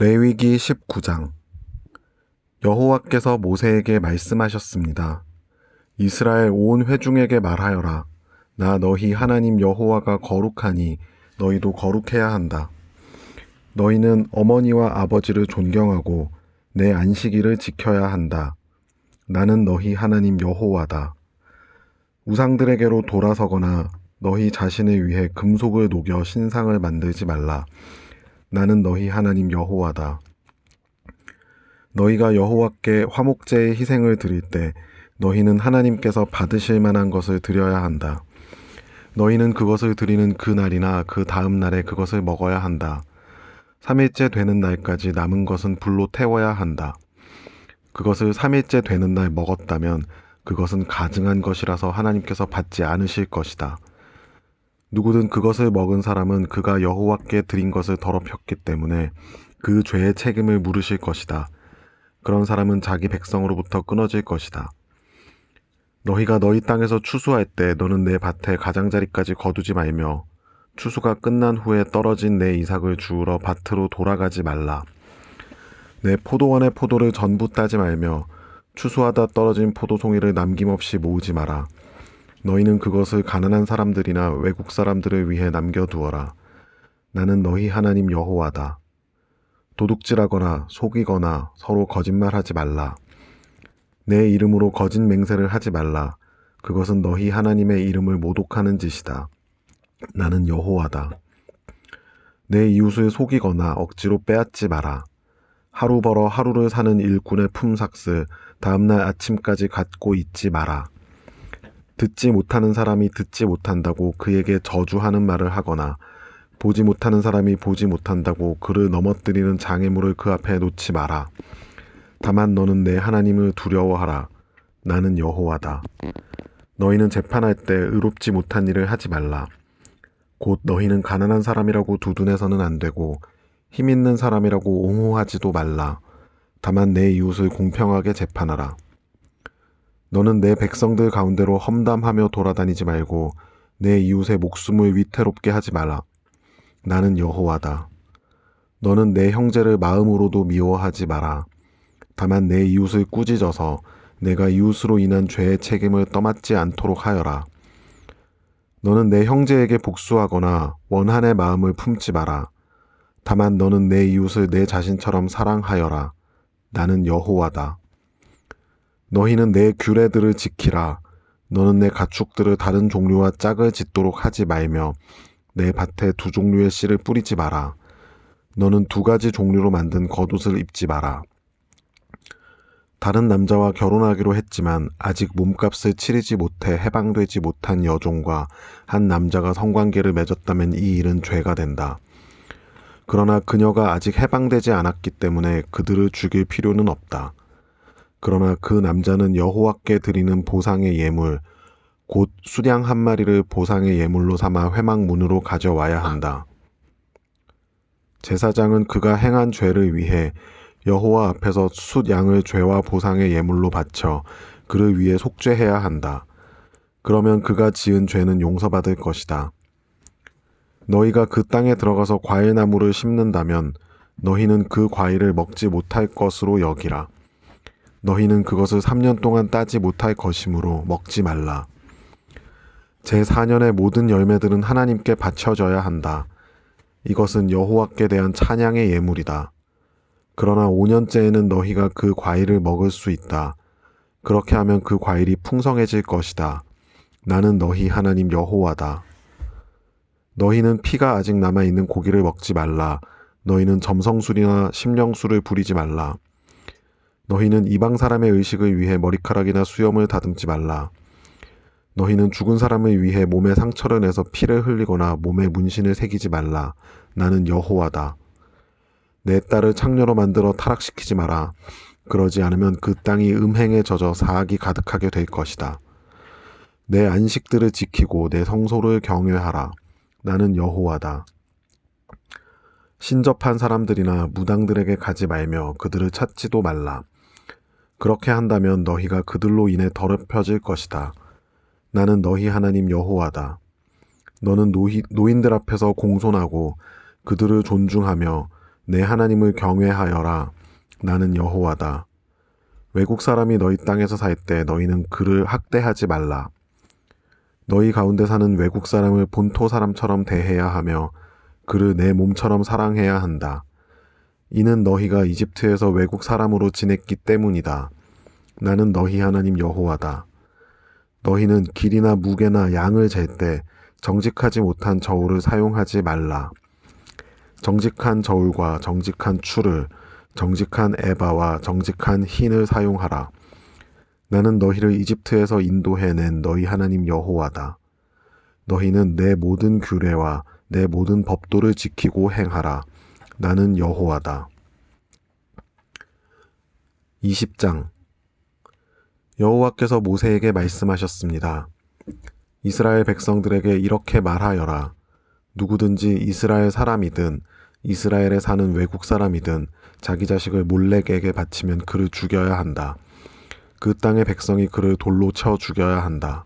레위기 19장. 여호와께서 모세에게 말씀하셨습니다. 이스라엘 온 회중에게 말하여라. 나 너희 하나님 여호와가 거룩하니 너희도 거룩해야 한다. 너희는 어머니와 아버지를 존경하고 내 안식일을 지켜야 한다. 나는 너희 하나님 여호와다. 우상들에게로 돌아서거나 너희 자신을 위해 금속을 녹여 신상을 만들지 말라. 나는 너희 하나님 여호와다. 너희가 여호와께 화목제의 희생을 드릴 때 너희는 하나님께서 받으실 만한 것을 드려야 한다. 너희는 그것을 드리는 그 날이나 그 다음 날에 그것을 먹어야 한다. 3일째 되는 날까지 남은 것은 불로 태워야 한다. 그것을 3일째 되는 날 먹었다면 그것은 가증한 것이라서 하나님께서 받지 않으실 것이다. 누구든 그것을 먹은 사람은 그가 여호와께 드린 것을 더럽혔기 때문에 그 죄의 책임을 물으실 것이다. 그런 사람은 자기 백성으로부터 끊어질 것이다. 너희가 너희 땅에서 추수할 때 너는 내 밭에 가장자리까지 거두지 말며 추수가 끝난 후에 떨어진 내 이삭을 주우러 밭으로 돌아가지 말라. 내 포도원의 포도를 전부 따지 말며 추수하다 떨어진 포도송이를 남김없이 모으지 마라. 너희는 그것을 가난한 사람들이나 외국 사람들을 위해 남겨두어라. 나는 너희 하나님 여호와다. 도둑질하거나 속이거나 서로 거짓말하지 말라. 내 이름으로 거짓 맹세를 하지 말라. 그것은 너희 하나님의 이름을 모독하는 짓이다. 나는 여호와다. 내 이웃을 속이거나 억지로 빼앗지 마라. 하루 벌어 하루를 사는 일꾼의 품삯을 다음날 아침까지 갖고 있지 마라. 듣지 못하는 사람이 듣지 못한다고 그에게 저주하는 말을 하거나 보지 못하는 사람이 보지 못한다고 그를 넘어뜨리는 장애물을 그 앞에 놓지 마라. 다만 너는 내 하나님을 두려워하라. 나는 여호와다. 너희는 재판할 때 의롭지 못한 일을 하지 말라. 곧 너희는 가난한 사람이라고 두둔해서는 안 되고 힘 있는 사람이라고 옹호하지도 말라. 다만 내 이웃을 공평하게 재판하라. 너는 내 백성들 가운데로 험담하며 돌아다니지 말고 내 이웃의 목숨을 위태롭게 하지 마라. 나는 여호와다. 너는 내 형제를 마음으로도 미워하지 마라. 다만 내 이웃을 꾸짖어서 내가 이웃으로 인한 죄의 책임을 떠맡지 않도록 하여라. 너는 내 형제에게 복수하거나 원한의 마음을 품지 마라. 다만 너는 내 이웃을 내 자신처럼 사랑하여라. 나는 여호와다. 너희는 내 규례들을 지키라. 너는 내 가축들을 다른 종류와 짝을 짓도록 하지 말며 내 밭에 두 종류의 씨를 뿌리지 마라. 너는 두 가지 종류로 만든 겉옷을 입지 마라. 다른 남자와 결혼하기로 했지만 아직 몸값을 치르지 못해 해방되지 못한 여종과 한 남자가 성관계를 맺었다면 이 일은 죄가 된다. 그러나 그녀가 아직 해방되지 않았기 때문에 그들을 죽일 필요는 없다. 그러나 그 남자는 여호와께 드리는 보상의 예물, 곧 수량 한 마리를 보상의 예물로 삼아 회막문으로 가져와야 한다. 제사장은 그가 행한 죄를 위해 여호와 앞에서 숫 양을 죄와 보상의 예물로 바쳐 그를 위해 속죄해야 한다. 그러면 그가 지은 죄는 용서받을 것이다. 너희가 그 땅에 들어가서 과일나무를 심는다면 너희는 그 과일을 먹지 못할 것으로 여기라. 너희는 그것을 3년 동안 따지 못할 것이므로 먹지 말라. 제4년의 모든 열매들은 하나님께 바쳐져야 한다. 이것은 여호와께 대한 찬양의 예물이다. 그러나 5년째에는 너희가 그 과일을 먹을 수 있다. 그렇게 하면 그 과일이 풍성해질 것이다. 나는 너희 하나님 여호와다. 너희는 피가 아직 남아있는 고기를 먹지 말라. 너희는 점성술이나 심령술을 부리지 말라. 너희는 이방 사람의 의식을 위해 머리카락이나 수염을 다듬지 말라. 너희는 죽은 사람을 위해 몸에 상처를 내서 피를 흘리거나 몸에 문신을 새기지 말라. 나는 여호와다. 내 딸을 창녀로 만들어 타락시키지 마라. 그러지 않으면 그 땅이 음행에 젖어 사악이 가득하게 될 것이다. 내 안식들을 지키고 내 성소를 경외하라. 나는 여호와다. 신접한 사람들이나 무당들에게 가지 말며 그들을 찾지도 말라. 그렇게 한다면 너희가 그들로 인해 더럽혀질 것이다. 나는 너희 하나님 여호와다. 너는 노인들 앞에서 공손하고 그들을 존중하며 내 하나님을 경외하여라. 나는 여호와다. 외국 사람이 너희 땅에서 살 때 너희는 그를 학대하지 말라. 너희 가운데 사는 외국 사람을 본토 사람처럼 대해야 하며 그를 내 몸처럼 사랑해야 한다. 이는 너희가 이집트에서 외국 사람으로 지냈기 때문이다. 나는 너희 하나님 여호와다. 너희는 길이나 무게나 양을 잴 때 정직하지 못한 저울을 사용하지 말라. 정직한 저울과 정직한 추를, 정직한 에바와 정직한 흰을 사용하라. 나는 너희를 이집트에서 인도해낸 너희 하나님 여호와다. 너희는 내 모든 규례와 내 모든 법도를 지키고 행하라. 나는 여호와다. 20장 여호와께서 모세에게 말씀하셨습니다. 이스라엘 백성들에게 이렇게 말하여라. 누구든지 이스라엘 사람이든 이스라엘에 사는 외국 사람이든 자기 자식을 몰렉에게 바치면 그를 죽여야 한다. 그 땅의 백성이 그를 돌로 쳐 죽여야 한다.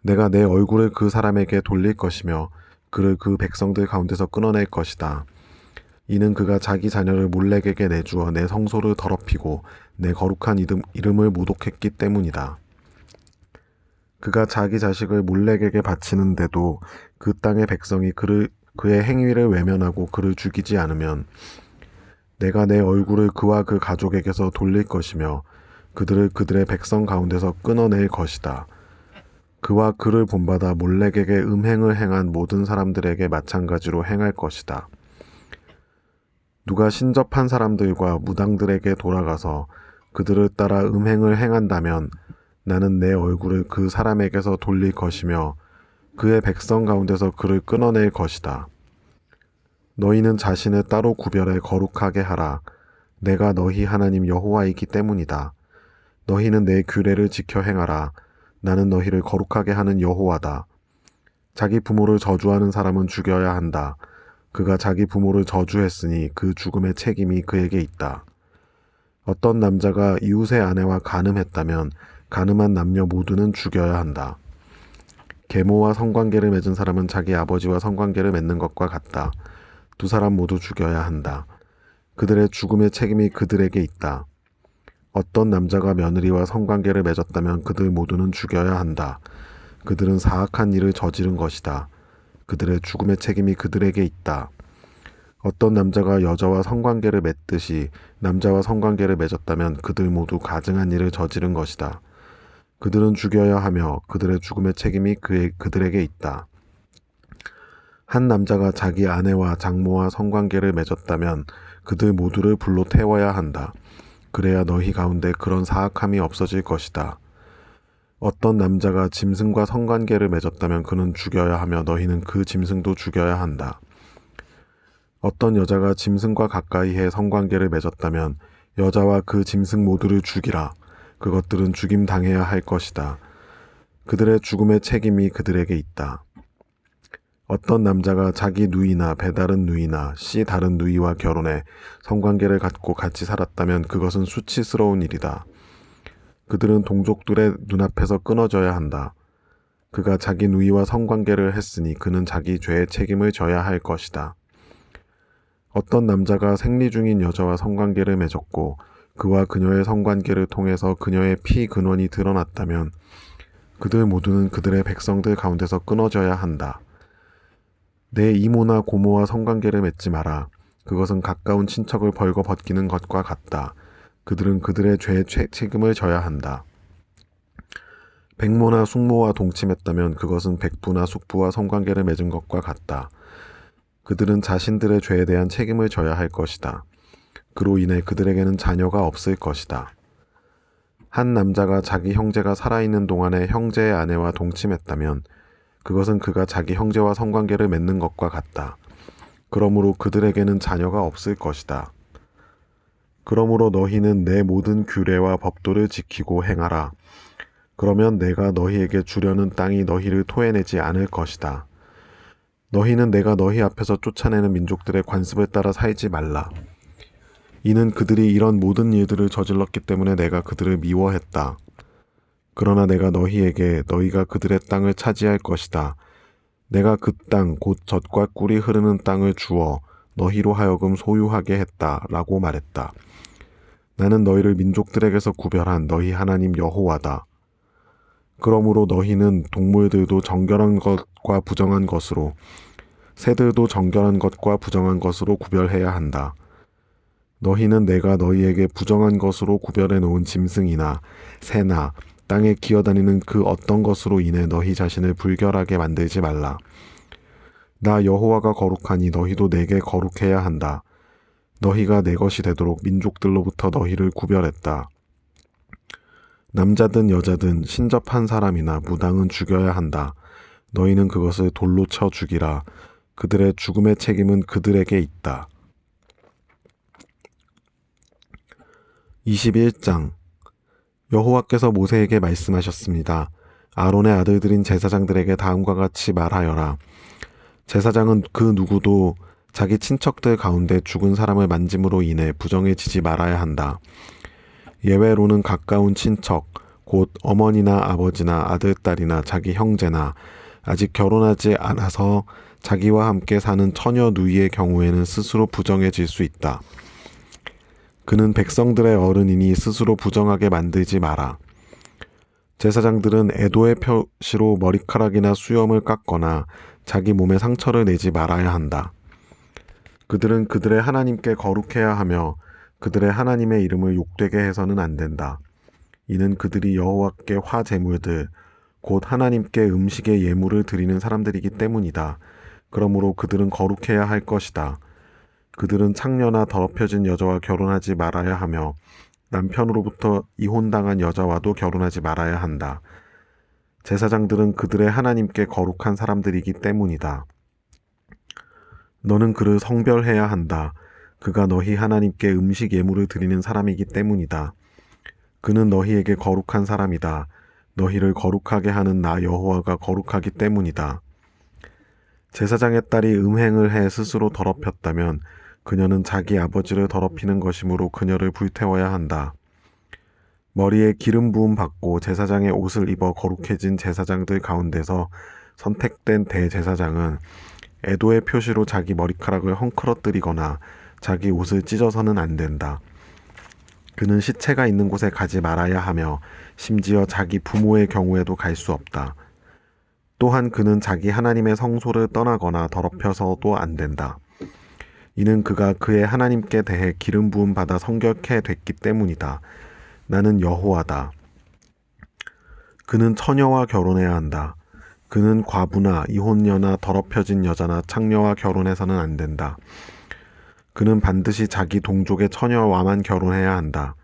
내가 내 얼굴을 그 사람에게 돌릴 것이며 그를 그 백성들 가운데서 끊어낼 것이다. 이는 그가 자기 자녀를 몰렉에게 내주어 내 성소를 더럽히고 내 거룩한 이름을 모독했기 때문이다. 그가 자기 자식을 몰렉에게 바치는데도 그 땅의 백성이 그의 행위를 외면하고 그를 죽이지 않으면 내가 내 얼굴을 그와 그 가족에게서 돌릴 것이며 그들을 그들의 백성 가운데서 끊어낼 것이다. 그와 그를 본받아 몰렉에게 음행을 행한 모든 사람들에게 마찬가지로 행할 것이다. 누가 신접한 사람들과 무당들에게 돌아가서 그들을 따라 음행을 행한다면 나는 내 얼굴을 그 사람에게서 돌릴 것이며 그의 백성 가운데서 그를 끊어낼 것이다. 너희는 자신을 따로 구별해 거룩하게 하라. 내가 너희 하나님 여호와이기 때문이다. 너희는 내 규례를 지켜 행하라. 나는 너희를 거룩하게 하는 여호와다. 자기 부모를 저주하는 사람은 죽여야 한다. 그가 자기 부모를 저주했으니 그 죽음의 책임이 그에게 있다. 어떤 남자가 이웃의 아내와 간음했다면 간음한 남녀 모두는 죽여야 한다. 계모와 성관계를 맺은 사람은 자기 아버지와 성관계를 맺는 것과 같다. 두 사람 모두 죽여야 한다. 그들의 죽음의 책임이 그들에게 있다. 어떤 남자가 며느리와 성관계를 맺었다면 그들 모두는 죽여야 한다. 그들은 사악한 일을 저지른 것이다. 그들의 죽음의 책임이 그들에게 있다. 어떤 남자가 여자와 성관계를 맺듯이 남자와 성관계를 맺었다면 그들 모두 가증한 일을 저지른 것이다. 그들은 죽여야 하며 그들의 죽음의 책임이 그들에게 있다. 한 남자가 자기 아내와 장모와 성관계를 맺었다면 그들 모두를 불로 태워야 한다. 그래야 너희 가운데 그런 사악함이 없어질 것이다. 어떤 남자가 짐승과 성관계를 맺었다면 그는 죽여야 하며 너희는 그 짐승도 죽여야 한다. 어떤 여자가 짐승과 가까이해 성관계를 맺었다면 여자와 그 짐승 모두를 죽이라. 그것들은 죽임 당해야 할 것이다. 그들의 죽음의 책임이 그들에게 있다. 어떤 남자가 자기 누이나 배다른 누이나 씨 다른 누이와 결혼해 성관계를 갖고 같이 살았다면 그것은 수치스러운 일이다. 그들은 동족들의 눈앞에서 끊어져야 한다. 그가 자기 누이와 성관계를 했으니 그는 자기 죄의 책임을 져야 할 것이다. 어떤 남자가 생리 중인 여자와 성관계를 맺었고 그와 그녀의 성관계를 통해서 그녀의 피 근원이 드러났다면 그들 모두는 그들의 백성들 가운데서 끊어져야 한다. 내 이모나 고모와 성관계를 맺지 마라. 그것은 가까운 친척을 벌거 벗기는 것과 같다. 그들은 그들의 죄의 책임을 져야 한다. 백모나 숙모와 동침했다면 그것은 백부나 숙부와 성관계를 맺은 것과 같다. 그들은 자신들의 죄에 대한 책임을 져야 할 것이다. 그로 인해 그들에게는 자녀가 없을 것이다. 한 남자가 자기 형제가 살아있는 동안에 형제의 아내와 동침했다면 그것은 그가 자기 형제와 성관계를 맺는 것과 같다. 그러므로 그들에게는 자녀가 없을 것이다. 그러므로 너희는 내 모든 규례와 법도를 지키고 행하라. 그러면 내가 너희에게 주려는 땅이 너희를 토해내지 않을 것이다. 너희는 내가 너희 앞에서 쫓아내는 민족들의 관습을 따라 살지 말라. 이는 그들이 이런 모든 일들을 저질렀기 때문에 내가 그들을 미워했다. 그러나 내가 너희에게 너희가 그들의 땅을 차지할 것이다. 내가 그 땅 곧 젖과 꿀이 흐르는 땅을 주어 너희로 하여금 소유하게 했다라고 말했다. 나는 너희를 민족들에게서 구별한 너희 하나님 여호와다. 그러므로 너희는 동물들도 정결한 것과 부정한 것으로, 새들도 정결한 것과 부정한 것으로 구별해야 한다. 너희는 내가 너희에게 부정한 것으로 구별해 놓은 짐승이나 새나 땅에 기어다니는 그 어떤 것으로 인해 너희 자신을 불결하게 만들지 말라. 나 여호와가 거룩하니 너희도 내게 거룩해야 한다. 너희가 내 것이 되도록 민족들로부터 너희를 구별했다. 남자든 여자든 신접한 사람이나 무당은 죽여야 한다. 너희는 그것을 돌로 쳐 죽이라. 그들의 죽음의 책임은 그들에게 있다. 21장. 여호와께서 모세에게 말씀하셨습니다. 아론의 아들들인 제사장들에게 다음과 같이 말하여라. 제사장은 그 누구도 자기 친척들 가운데 죽은 사람을 만짐으로 인해 부정해지지 말아야 한다. 예외로는 가까운 친척, 곧 어머니나 아버지나 아들딸이나 자기 형제나 아직 결혼하지 않아서 자기와 함께 사는 처녀 누이의 경우에는 스스로 부정해질 수 있다. 그는 백성들의 어른이니 스스로 부정하게 만들지 마라. 제사장들은 애도의 표시로 머리카락이나 수염을 깎거나 자기 몸에 상처를 내지 말아야 한다. 그들은 그들의 하나님께 거룩해야 하며 그들의 하나님의 이름을 욕되게 해서는 안 된다. 이는 그들이 여호와께 화제물들, 곧 하나님께 음식의 예물을 드리는 사람들이기 때문이다. 그러므로 그들은 거룩해야 할 것이다. 그들은 창녀나 더럽혀진 여자와 결혼하지 말아야 하며 남편으로부터 이혼당한 여자와도 결혼하지 말아야 한다. 제사장들은 그들의 하나님께 거룩한 사람들이기 때문이다. 너는 그를 성별해야 한다. 그가 너희 하나님께 음식 예물을 드리는 사람이기 때문이다. 그는 너희에게 거룩한 사람이다. 너희를 거룩하게 하는 나 여호와가 거룩하기 때문이다. 제사장의 딸이 음행을 해 스스로 더럽혔다면 그녀는 자기 아버지를 더럽히는 것이므로 그녀를 불태워야 한다. 머리에 기름 부음 받고 제사장의 옷을 입어 거룩해진 제사장들 가운데서 선택된 대제사장은 애도의 표시로 자기 머리카락을 헝클어뜨리거나 자기 옷을 찢어서는 안 된다. 그는 시체가 있는 곳에 가지 말아야 하며 심지어 자기 부모의 경우에도 갈 수 없다. 또한 그는 자기 하나님의 성소를 떠나거나 더럽혀서도 안 된다. 이는 그가 그의 하나님께 대해 기름 부음 받아 성결케 됐기 때문이다. 나는 여호와다. 그는 처녀와 결혼해야 한다. 그는 과부나 이혼녀나 더럽혀진 여자나 창녀와 결혼해서는 안 된다. 그는 반드시 자기 동족의 처녀와만 결혼해야 한다.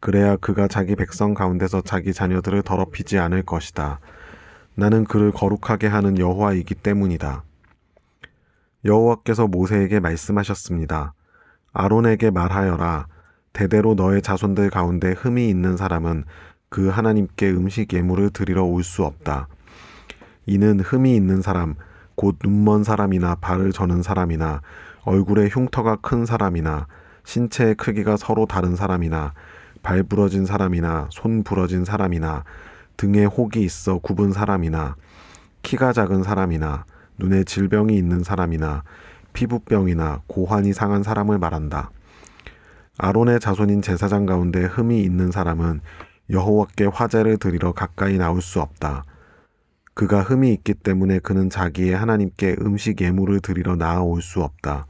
그래야 그가 자기 백성 가운데서 자기 자녀들을 더럽히지 않을 것이다. 나는 그를 거룩하게 하는 여호와이기 때문이다. 여호와께서 모세에게 말씀하셨습니다. 아론에게 말하여라. 대대로 너의 자손들 가운데 흠이 있는 사람은 그 하나님께 음식 예물을 드리러 올 수 없다. 이는 흠이 있는 사람, 곧 눈먼 사람이나 발을 저는 사람이나 얼굴에 흉터가 큰 사람이나 신체의 크기가 서로 다른 사람이나 발 부러진 사람이나 손 부러진 사람이나 등에 혹이 있어 굽은 사람이나 키가 작은 사람이나 눈에 질병이 있는 사람이나 피부병이나 고환이 상한 사람을 말한다. 아론의 자손인 제사장 가운데 흠이 있는 사람은 여호와께 화제를 드리러 가까이 나올 수 없다. 그가 흠이 있기 때문에 그는 자기의 하나님께 음식 예물을 드리러 나아올 수 없다.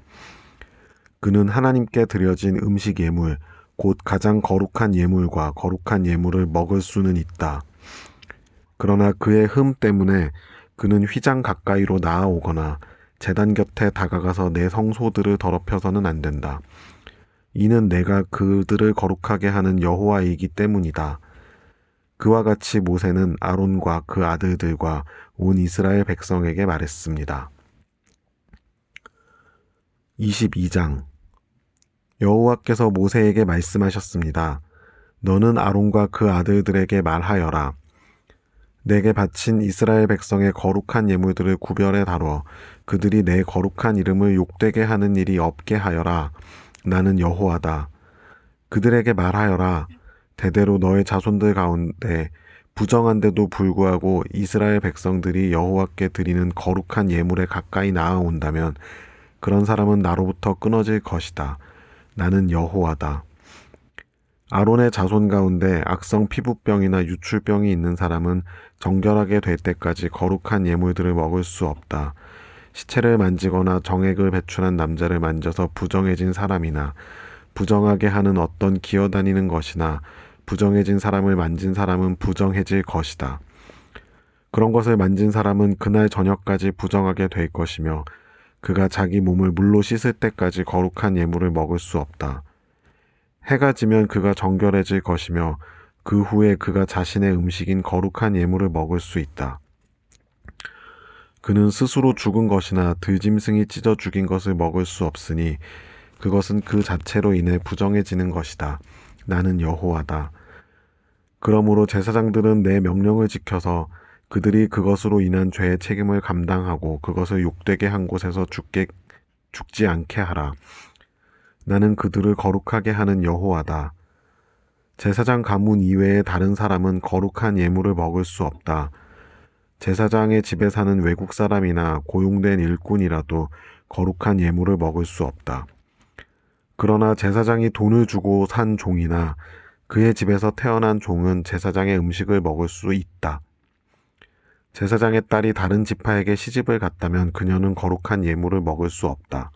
그는 하나님께 드려진 음식 예물, 곧 가장 거룩한 예물과 거룩한 예물을 먹을 수는 있다. 그러나 그의 흠 때문에 그는 휘장 가까이로 나아오거나 제단 곁에 다가가서 내 성소들을 더럽혀서는 안 된다. 이는 내가 그들을 거룩하게 하는 여호와이기 때문이다. 그와 같이 모세는 아론과 그 아들들과 온 이스라엘 백성에게 말했습니다. 22장. 여호와께서 모세에게 말씀하셨습니다. 너는 아론과 그 아들들에게 말하여라. 내게 바친 이스라엘 백성의 거룩한 예물들을 구별해 다뤄 그들이 내 거룩한 이름을 욕되게 하는 일이 없게 하여라. 나는 여호와다. 그들에게 말하여라. 대대로 너의 자손들 가운데 부정한데도 불구하고 이스라엘 백성들이 여호와께 드리는 거룩한 예물에 가까이 나아온다면 그런 사람은 나로부터 끊어질 것이다. 나는 여호와다. 아론의 자손 가운데 악성 피부병이나 유출병이 있는 사람은 정결하게 될 때까지 거룩한 예물들을 먹을 수 없다. 시체를 만지거나 정액을 배출한 남자를 만져서 부정해진 사람이나 부정하게 하는 어떤 기어다니는 것이나 부정해진 사람을 만진 사람은 부정해질 것이다. 그런 것을 만진 사람은 그날 저녁까지 부정하게 될 것이며 그가 자기 몸을 물로 씻을 때까지 거룩한 예물을 먹을 수 없다. 해가 지면 그가 정결해질 것이며 그 후에 그가 자신의 음식인 거룩한 예물을 먹을 수 있다. 그는 스스로 죽은 것이나 들짐승이 찢어 죽인 것을 먹을 수 없으니 그것은 그 자체로 인해 부정해지는 것이다. 나는 여호와다. 그러므로 제사장들은 내 명령을 지켜서 그들이 그것으로 인한 죄의 책임을 감당하고 그것을 욕되게 한 곳에서 죽지 않게 하라. 나는 그들을 거룩하게 하는 여호와다. 제사장 가문 이외의 다른 사람은 거룩한 예물을 먹을 수 없다. 제사장의 집에 사는 외국 사람이나 고용된 일꾼이라도 거룩한 예물을 먹을 수 없다. 그러나 제사장이 돈을 주고 산 종이나 그의 집에서 태어난 종은 제사장의 음식을 먹을 수 있다. 제사장의 딸이 다른 지파에게 시집을 갔다면 그녀는 거룩한 예물을 먹을 수 없다.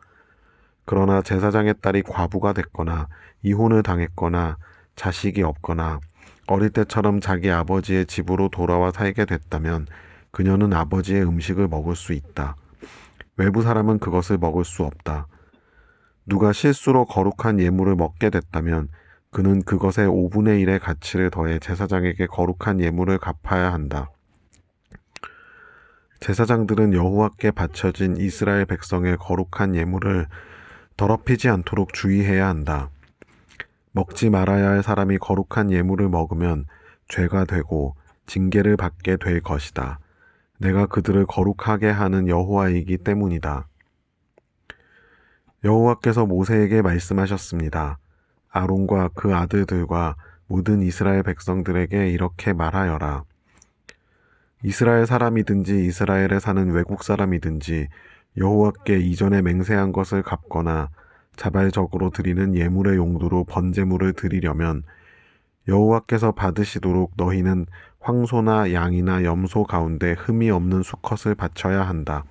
그러나 제사장의 딸이 과부가 됐거나 이혼을 당했거나 자식이 없거나 어릴 때처럼 자기 아버지의 집으로 돌아와 살게 됐다면 그녀는 아버지의 음식을 먹을 수 있다. 외부 사람은 그것을 먹을 수 없다. 누가 실수로 거룩한 예물을 먹게 됐다면 그는 그것의 5분의 1의 가치를 더해 제사장에게 거룩한 예물을 갚아야 한다. 제사장들은 여호와께 바쳐진 이스라엘 백성의 거룩한 예물을 더럽히지 않도록 주의해야 한다. 먹지 말아야 할 사람이 거룩한 예물을 먹으면 죄가 되고 징계를 받게 될 것이다. 내가 그들을 거룩하게 하는 여호와이기 때문이다. 여호와께서 모세에게 말씀하셨습니다. 아론과 그 아들들과 모든 이스라엘 백성들에게 이렇게 말하여라. 이스라엘 사람이든지 이스라엘에 사는 외국 사람이든지 여호와께 이전에 맹세한 것을 갚거나 자발적으로 드리는 예물의 용도로 번제물을 드리려면 여호와께서 받으시도록 너희는 황소나 양이나 염소 가운데 흠이 없는 수컷을 바쳐야 한다.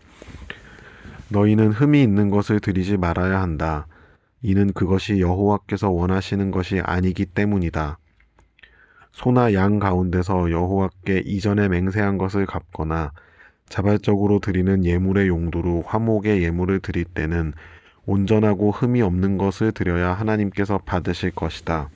너희는 흠이 있는 것을 드리지 말아야 한다. 이는 그것이 여호와께서 원하시는 것이 아니기 때문이다. 소나 양 가운데서 여호와께 이전에 맹세한 것을 갚거나 자발적으로 드리는 예물의 용도로 화목의 예물을 드릴 때는 온전하고 흠이 없는 것을 드려야 하나님께서 받으실 것이다.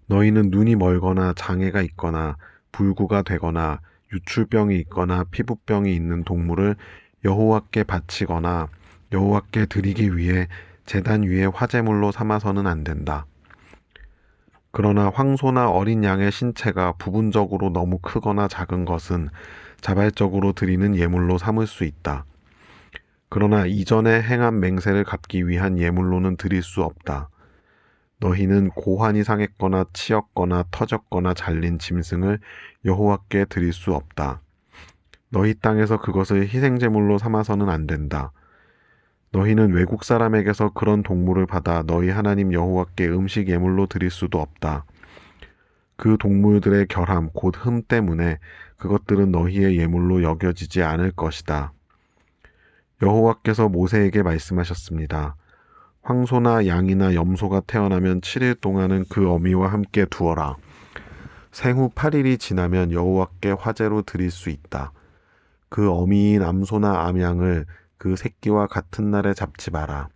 너희는 눈이 멀거나 장애가 있거나 불구가 되거나 유출병이 있거나 피부병이 있는 동물을 여호와께 바치거나 여호와께 드리기 위해 제단 위에 화제물로 삼아서는 안 된다. 그러나 황소나 어린 양의 신체가 부분적으로 너무 크거나 작은 것은 자발적으로 드리는 예물로 삼을 수 있다. 그러나 이전에 행한 맹세를 갚기 위한 예물로는 드릴 수 없다. 너희는 고환이 상했거나 치였거나 터졌거나 잘린 짐승을 여호와께 드릴 수 없다. 너희 땅에서 그것을 희생제물로 삼아서는 안 된다. 너희는 외국 사람에게서 그런 동물을 받아 너희 하나님 여호와께 음식 예물로 드릴 수도 없다. 그 동물들의 결함 곧 흠 때문에 그것들은 너희의 예물로 여겨지지 않을 것이다. 여호와께서 모세에게 말씀하셨습니다. 황소나 양이나 염소가 태어나면 7일 동안은 그 어미와 함께 두어라. 생후 8일이 지나면 여호와께 화제로 드릴 수 있다. 그 어미인 암소나 암양을 그 새끼와 같은 날에 잡지 마라.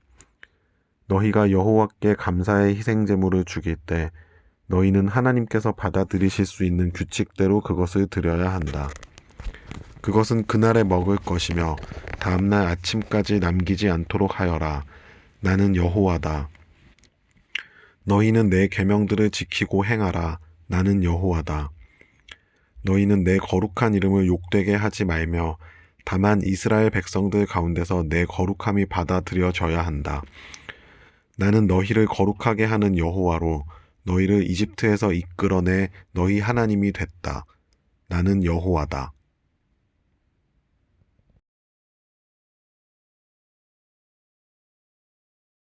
너희가 여호와께 감사의 희생제물을 죽일 때 너희는 하나님께서 받아들이실 수 있는 규칙대로 그것을 드려야 한다. 그것은 그날에 먹을 것이며 다음날 아침까지 남기지 않도록 하여라. 나는 여호와다. 너희는 내 계명들을 지키고 행하라. 나는 여호와다. 너희는 내 거룩한 이름을 욕되게 하지 말며 다만 이스라엘 백성들 가운데서 내 거룩함이 받아들여져야 한다. 나는 너희를 거룩하게 하는 여호와로 너희를 이집트에서 이끌어내 너희 하나님이 됐다. 나는 여호와다.